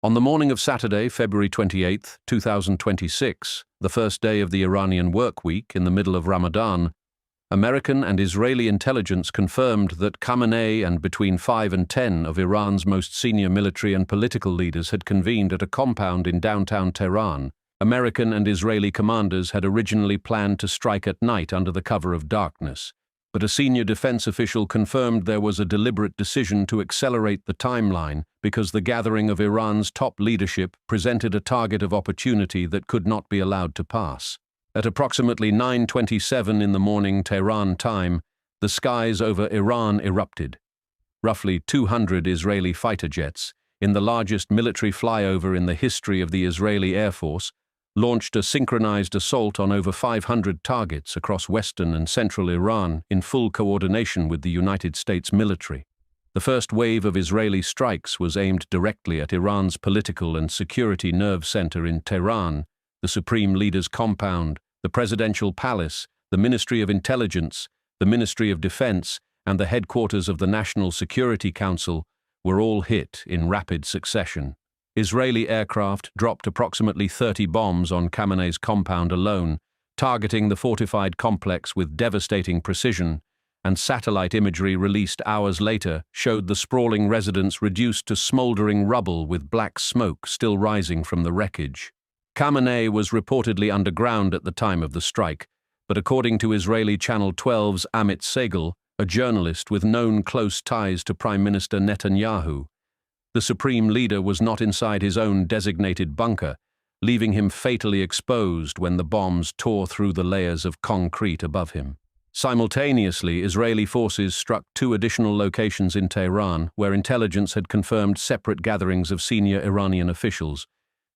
On the morning of Saturday, February 28, 2026, the first day of the Iranian work week in the middle of Ramadan, American and Israeli intelligence confirmed that Khamenei and between 5 and 10 of Iran's most senior military and political leaders had convened at a compound in downtown Tehran. American and Israeli commanders had originally planned to strike at night under the cover of darkness, but a senior defense official confirmed there was a deliberate decision to accelerate the timeline because the gathering of Iran's top leadership presented a target of opportunity that could not be allowed to pass. At approximately 9:27 in the morning Tehran time, the skies over Iran erupted. Roughly 200 Israeli fighter jets, in the largest military flyover in the history of the Israeli Air Force, launched a synchronized assault on over 500 targets across western and central Iran in full coordination with the United States military. The first wave of Israeli strikes was aimed directly at Iran's political and security nerve center in Tehran, the Supreme Leader's compound, the Presidential Palace, the Ministry of Intelligence, the Ministry of Defense, and the headquarters of the National Security Council were all hit in rapid succession. Israeli aircraft dropped approximately 30 bombs on Khamenei's compound alone, targeting the fortified complex with devastating precision, and satellite imagery released hours later showed the sprawling residence reduced to smoldering rubble with black smoke still rising from the wreckage. Khamenei was reportedly underground at the time of the strike, but according to Israeli Channel 12's Amit Segal, a journalist with known close ties to Prime Minister Netanyahu, the Supreme Leader was not inside his own designated bunker, leaving him fatally exposed when the bombs tore through the layers of concrete above him. Simultaneously, Israeli forces struck 2 additional locations in Tehran where intelligence had confirmed separate gatherings of senior Iranian officials,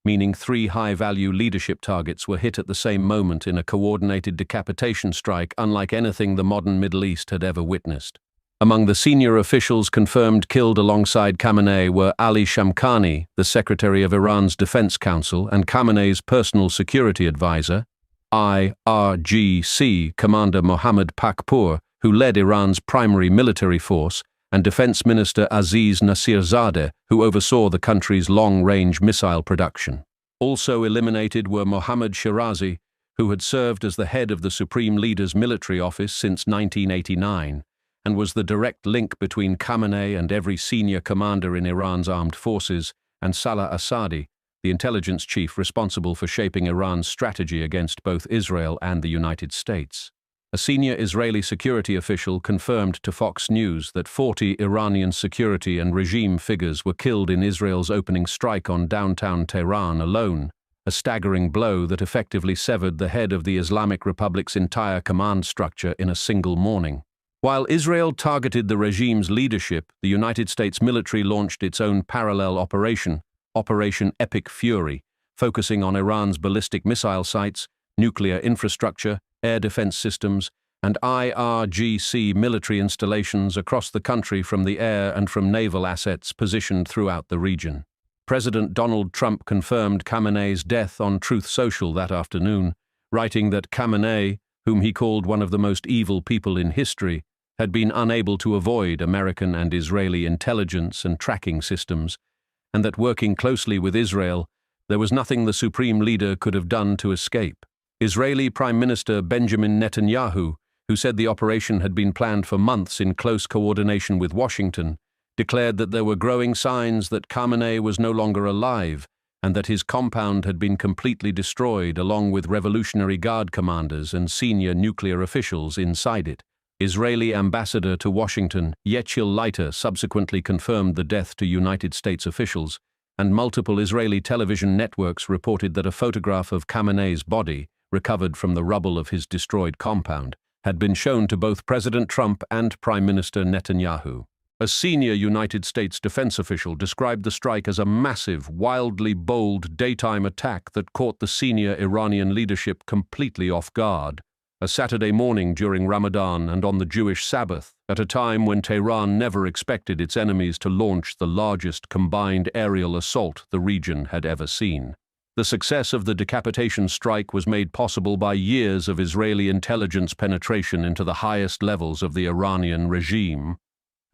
meaning 3 high-value leadership targets were hit at the same moment in a coordinated decapitation strike unlike anything the modern Middle East had ever witnessed. Among the senior officials confirmed killed alongside Khamenei were Ali Shamkhani, the Secretary of Iran's Defense Council and Khamenei's personal security advisor, IRGC Commander Mohammad Pakpour, who led Iran's primary military force, and Defense Minister Aziz Nasirzadeh, who oversaw the country's long-range missile production. Also eliminated were Mohammad Shirazi, who had served as the head of the Supreme Leader's military office since 1989, and was the direct link between Khamenei and every senior commander in Iran's armed forces, and Salah Assadi, the intelligence chief responsible for shaping Iran's strategy against both Israel and the United States. A senior Israeli security official confirmed to Fox News that 40 Iranian security and regime figures were killed in Israel's opening strike on downtown Tehran alone, a staggering blow that effectively severed the head of the Islamic Republic's entire command structure in a single morning. While Israel targeted the regime's leadership, the United States military launched its own parallel operation, Operation Epic Fury, focusing on Iran's ballistic missile sites, nuclear infrastructure, air defense systems, and IRGC military installations across the country from the air and from naval assets positioned throughout the region. President Donald Trump confirmed Khamenei's death on Truth Social that afternoon, writing that Khamenei, whom he called one of the most evil people in history, had been unable to avoid American and Israeli intelligence and tracking systems, and that working closely with Israel, there was nothing the Supreme Leader could have done to escape. Israeli Prime Minister Benjamin Netanyahu, who said the operation had been planned for months in close coordination with Washington, declared that there were growing signs that Khamenei was no longer alive and that his compound had been completely destroyed along with Revolutionary Guard commanders and senior nuclear officials inside it. Israeli ambassador to Washington, Yechiel Leiter, subsequently confirmed the death to United States officials, and multiple Israeli television networks reported that a photograph of Khamenei's body, recovered from the rubble of his destroyed compound, had been shown to both President Trump and Prime Minister Netanyahu. A senior United States defense official described the strike as a massive, wildly bold daytime attack that caught the senior Iranian leadership completely off guard. A Saturday morning during Ramadan and on the Jewish Sabbath, at a time when Tehran never expected its enemies to launch the largest combined aerial assault the region had ever seen. The success of the decapitation strike was made possible by years of Israeli intelligence penetration into the highest levels of the Iranian regime,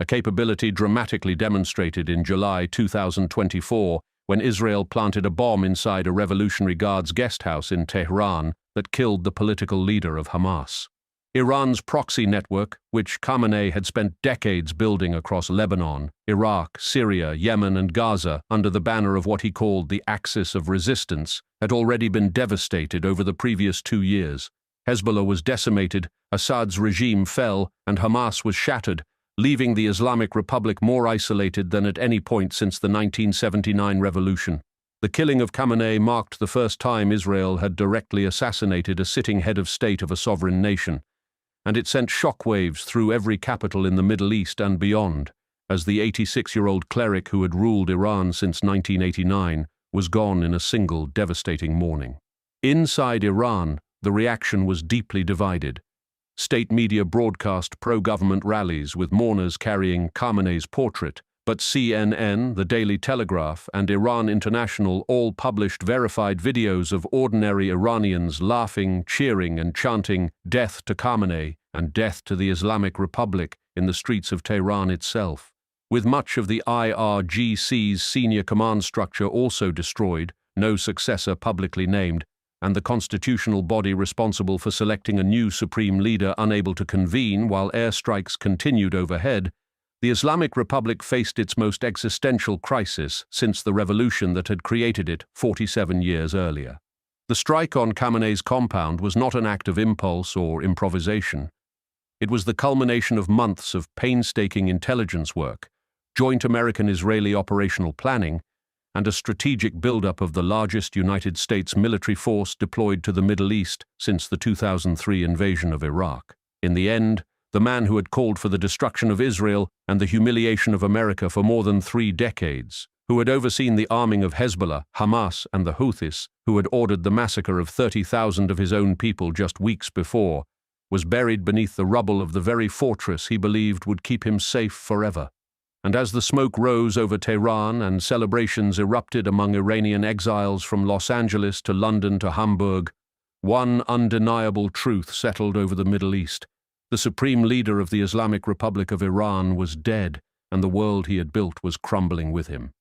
a capability dramatically demonstrated in July 2024 when Israel planted a bomb inside a Revolutionary Guards guest house in Tehran that killed the political leader of Hamas. Iran's proxy network, which Khamenei had spent decades building across Lebanon, Iraq, Syria, Yemen, and Gaza under the banner of what he called the Axis of Resistance, had already been devastated over the previous 2 years. Hezbollah was decimated, Assad's regime fell, and Hamas was shattered, leaving the Islamic Republic more isolated than at any point since the 1979 revolution. The killing of Khamenei marked the first time Israel had directly assassinated a sitting head of state of a sovereign nation, and it sent shockwaves through every capital in the Middle East and beyond, as the 86-year-old cleric who had ruled Iran since 1989 was gone in a single devastating morning. Inside Iran, the reaction was deeply divided. State media broadcast pro-government rallies with mourners carrying Khamenei's portrait, but CNN, the Daily Telegraph, and Iran International all published verified videos of ordinary Iranians laughing, cheering, and chanting "Death to Khamenei" and "Death to the Islamic Republic" in the streets of Tehran itself. With much of the IRGC's senior command structure also destroyed, no successor publicly named, and the constitutional body responsible for selecting a new supreme leader unable to convene while airstrikes continued overhead, the Islamic Republic faced its most existential crisis since the revolution that had created it 47 years earlier. The strike on Khamenei's compound was not an act of impulse or improvisation. It was the culmination of months of painstaking intelligence work, joint American-Israeli operational planning, and a strategic buildup of the largest United States military force deployed to the Middle East since the 2003 invasion of Iraq. In the end, the man who had called for the destruction of Israel and the humiliation of America for more than 3 decades, who had overseen the arming of Hezbollah, Hamas, and the Houthis, who had ordered the massacre of 30,000 of his own people just weeks before, was buried beneath the rubble of the very fortress he believed would keep him safe forever. And as the smoke rose over Tehran and celebrations erupted among Iranian exiles from Los Angeles to London to Hamburg, one undeniable truth settled over the Middle East. The supreme leader of the Islamic Republic of Iran was dead, and the world he had built was crumbling with him.